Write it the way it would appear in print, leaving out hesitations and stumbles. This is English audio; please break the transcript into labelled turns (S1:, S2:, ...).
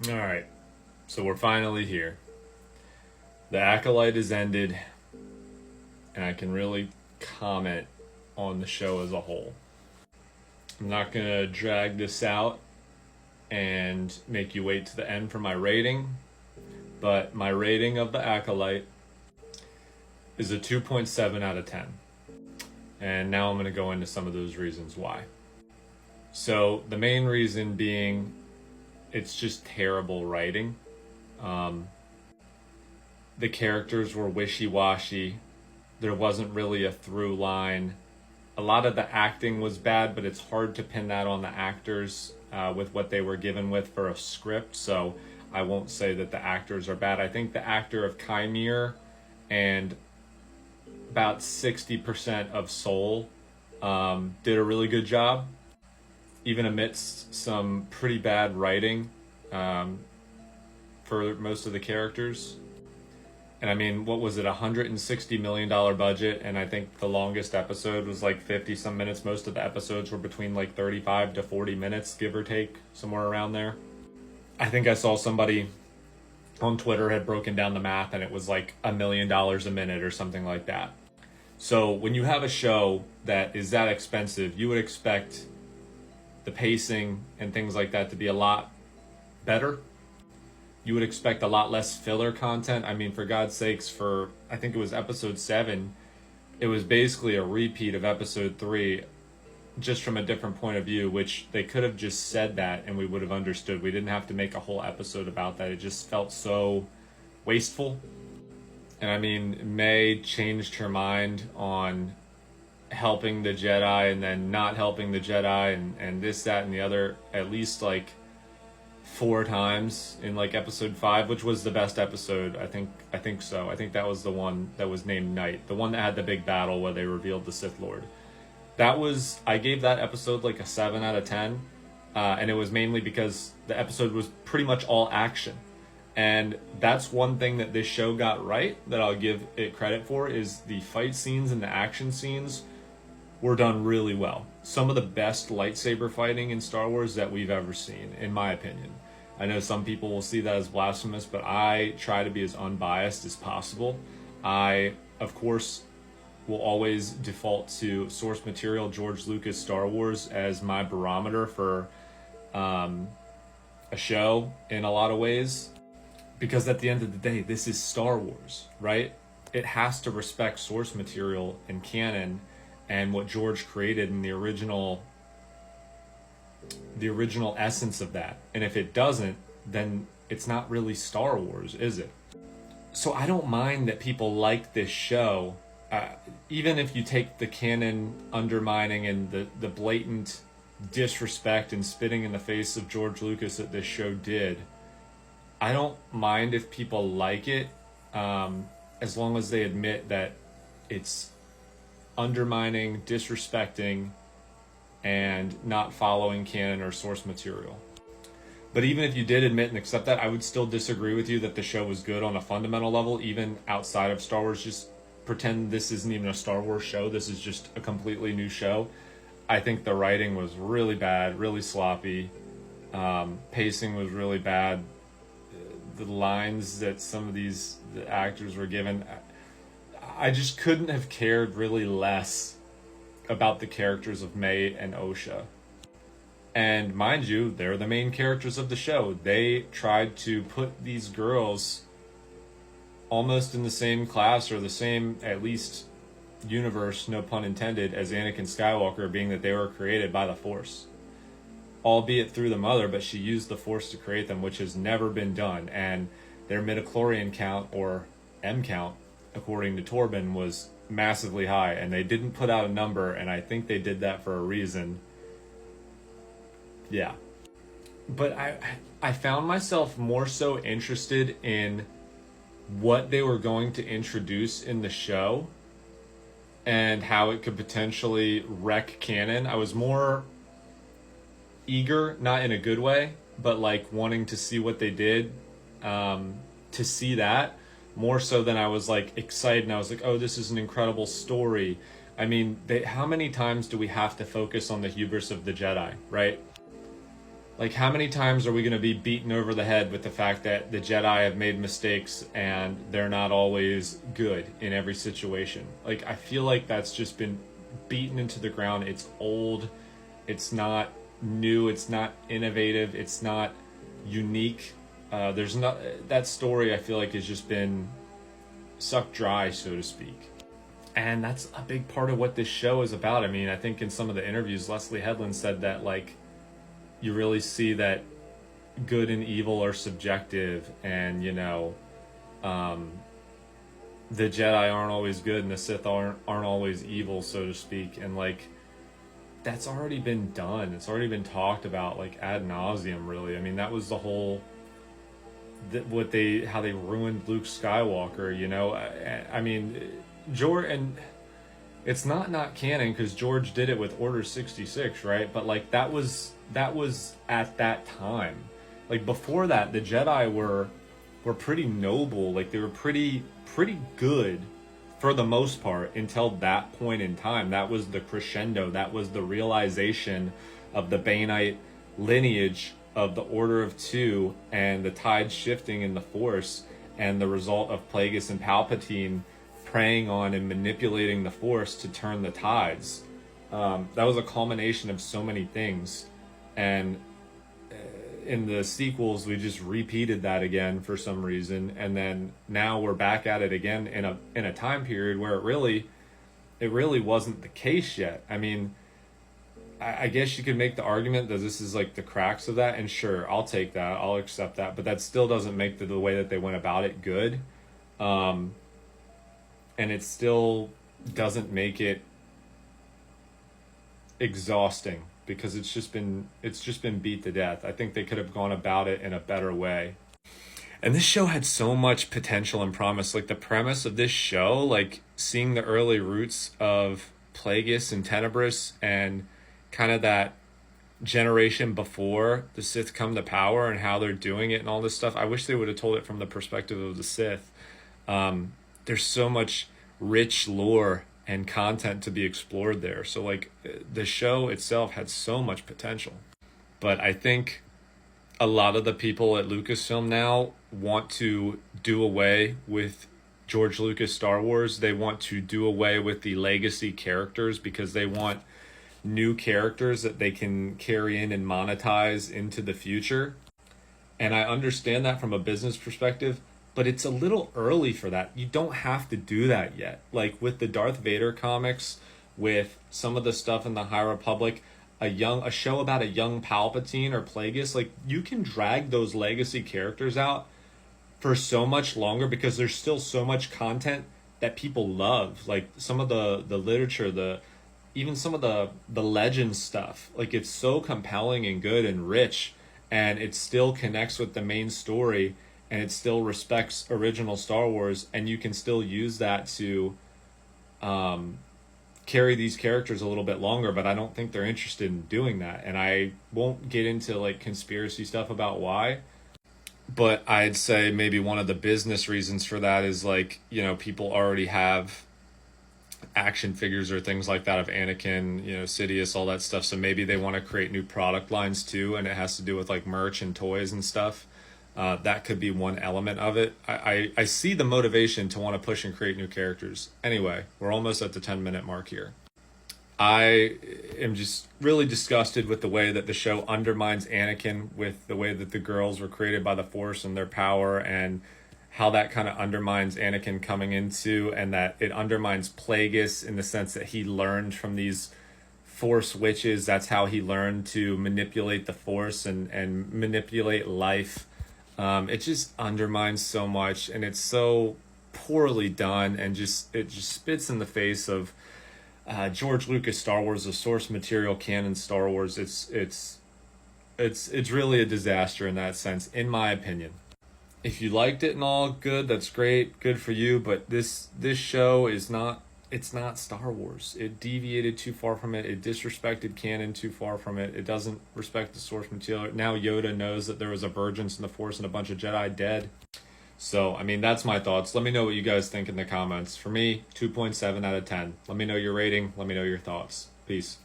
S1: All right, so we're finally here. The Acolyte is ended, and I can really comment on the show as a whole. I'm not going to drag this out and make you wait to the end for my rating, but my rating of The Acolyte is a 2.7 out of 10. And now I'm going to go into some of those reasons why. So, the main reason being it's just terrible writing. The characters were wishy-washy. There wasn't really a through line. A lot of the acting was bad, but it's hard to pin that on the actors with what they were given with for a script. So I won't say that the actors are bad. I think the actor of Chimere and about 60% of Soul did a really good job, even amidst some pretty bad writing for most of the characters. And I mean, what was it, $160 million budget, and I think the longest episode was like 50 some minutes. Most of the episodes were between like 35 to 40 minutes, give or take, somewhere around there. I think I saw somebody on Twitter had broken down the math, and it was like $1 million a minute or something like that. So when you have a show that is that expensive, you would expect the pacing and things like that to be a lot better. You would expect a lot less filler content. I mean, for God's sakes, for I think it was episode 7, it was basically a repeat of episode 3, just from a different point of view, which they could have just said that and we would have understood. We didn't have to make a whole episode about that. It just felt so wasteful. And I mean, May changed her mind on helping the Jedi and then not helping the Jedi and this, that, and the other, at least like 4 times in like episode 5, which was the best episode. I think so. I think that was the one that was named Night, the one that had the big battle where they revealed the Sith Lord. I gave that episode like a 7 out of 10, and it was mainly because the episode was pretty much all action. And that's one thing that this show got right, that I'll give it credit for, is the fight scenes and the action scenes were done really well. Some of the best lightsaber fighting in Star Wars that we've ever seen, in my opinion. I know some people will see that as blasphemous, but I try to be as unbiased as possible. I, of course, will always default to source material, George Lucas Star Wars, as my barometer for a show in a lot of ways. Because at the end of the day, this is Star Wars, right? It has to respect source material and canon and what George created in the original essence of that. And if it doesn't, then it's not really Star Wars, is it? So I don't mind that people like this show, even if you take the canon undermining and the blatant disrespect and spitting in the face of George Lucas that this show did. I don't mind if people like it, as long as they admit that it's undermining, disrespecting, and not following canon or source material. But even if you did admit and accept that, I would still disagree with you that the show was good on a fundamental level, even outside of Star Wars. Just pretend this isn't even a Star Wars show. This is just a completely new show. I think the writing was really bad, really sloppy. Pacing was really bad. The lines that some of the actors were given, I just couldn't have cared really less about the characters of May and Osha. And mind you, they're the main characters of the show. They tried to put these girls almost in the same class or the same, at least, universe, no pun intended, as Anakin Skywalker, being that they were created by the Force. Albeit through the mother, but she used the Force to create them, which has never been done. And their midichlorian count, or M count, according to Torben, was massively high. And they didn't put out a number, and I think they did that for a reason. Yeah. But I found myself more so interested in what they were going to introduce in the show and how it could potentially wreck canon. I was more eager, not in a good way, but like wanting to see what they did, to see that more so than I was like excited. And I was like, oh, this is an incredible story. I mean, how many times do we have to focus on the hubris of the Jedi, right? Like, how many times are we going to be beaten over the head with the fact that the Jedi have made mistakes and they're not always good in every situation? Like, I feel like that's just been beaten into the ground. It's old. It's not new. It's not innovative. It's not unique. There's not that story. I feel like has just been sucked dry, so to speak. And that's a big part of what this show is about. I mean, I think in some of the interviews, Leslie Headland said that, like, you really see that good and evil are subjective, and the Jedi aren't always good and the Sith aren't always evil, so to speak. And like, that's already been done. It's already been talked about, like, ad nauseum, really. I mean, that was the whole how they ruined Luke Skywalker. I mean, George, and it's not canon because George did it with Order 66, right? But like, that was at that time. Like, before that, the Jedi were pretty noble. Like, they were pretty good for the most part until that point in time. That was the crescendo. That was the realization of the Bainite lineage of the Order of Two and the tide shifting in the Force, and the result of Plagueis and Palpatine preying on and manipulating the Force to turn the tides. That was a culmination of so many things. And in the sequels, we just repeated that again for some reason. And then now we're back at it again in a time period where it really wasn't the case yet. I mean, I guess you could make the argument that this is like the cracks of that, and sure, I'll take that, I'll accept that, but that still doesn't make the way that they went about it good. And it still doesn't make it exhausting, because it's just been beat to death. I think they could have gone about it in a better way. And this show had so much potential and promise. Like, the premise of this show, like seeing the early roots of Plagueis and Tenebris and kind of that generation before the Sith come to power and how they're doing it and all this stuff. I wish they would have told it from the perspective of the Sith. There's so much rich lore and content to be explored there. So like, the show itself had so much potential. But I think a lot of the people at Lucasfilm now want to do away with George Lucas Star Wars. They want to do away with the legacy characters because they want new characters that they can carry in and monetize into the future. And I understand that from a business perspective, but it's a little early for that. You don't have to do that yet. Like with the Darth Vader comics, with some of the stuff in the High Republic, a show about a young Palpatine or Plagueis, like, you can drag those legacy characters out for so much longer because there's still so much content that people love. Like some of the literature, even some of the legend stuff, like, it's so compelling and good and rich, and it still connects with the main story, and it still respects original Star Wars, and you can still use that to carry these characters a little bit longer. But I don't think they're interested in doing that, and I won't get into like conspiracy stuff about why. But I'd say maybe one of the business reasons for that is, like, people already have action figures or things like that of Anakin, Sidious, all that stuff. So maybe they want to create new product lines too, and it has to do with like merch and toys and stuff. That could be one element of it. I see the motivation to want to push and create new characters. Anyway, we're almost at the 10-minute mark here. I am just really disgusted with the way that the show undermines Anakin, with the way that the girls were created by the Force and their power, and how that kind of undermines Anakin coming into, and that it undermines Plagueis in the sense that he learned from these Force witches. That's how he learned to manipulate the Force and manipulate life. It just undermines so much, and it's so poorly done, and it just spits in the face of George Lucas Star Wars, the source material canon Star Wars. It's really a disaster in that sense, in my opinion. If you liked it and all, good, that's great, good for you. But this show is not. It's not Star Wars. It deviated too far from it. It disrespected canon too far from it. It doesn't respect the source material. Now Yoda knows that there was a Virgins in the Force and a bunch of Jedi dead. So, I mean, that's my thoughts. Let me know what you guys think in the comments. For me, 2.7 out of 10. Let me know your rating. Let me know your thoughts. Peace.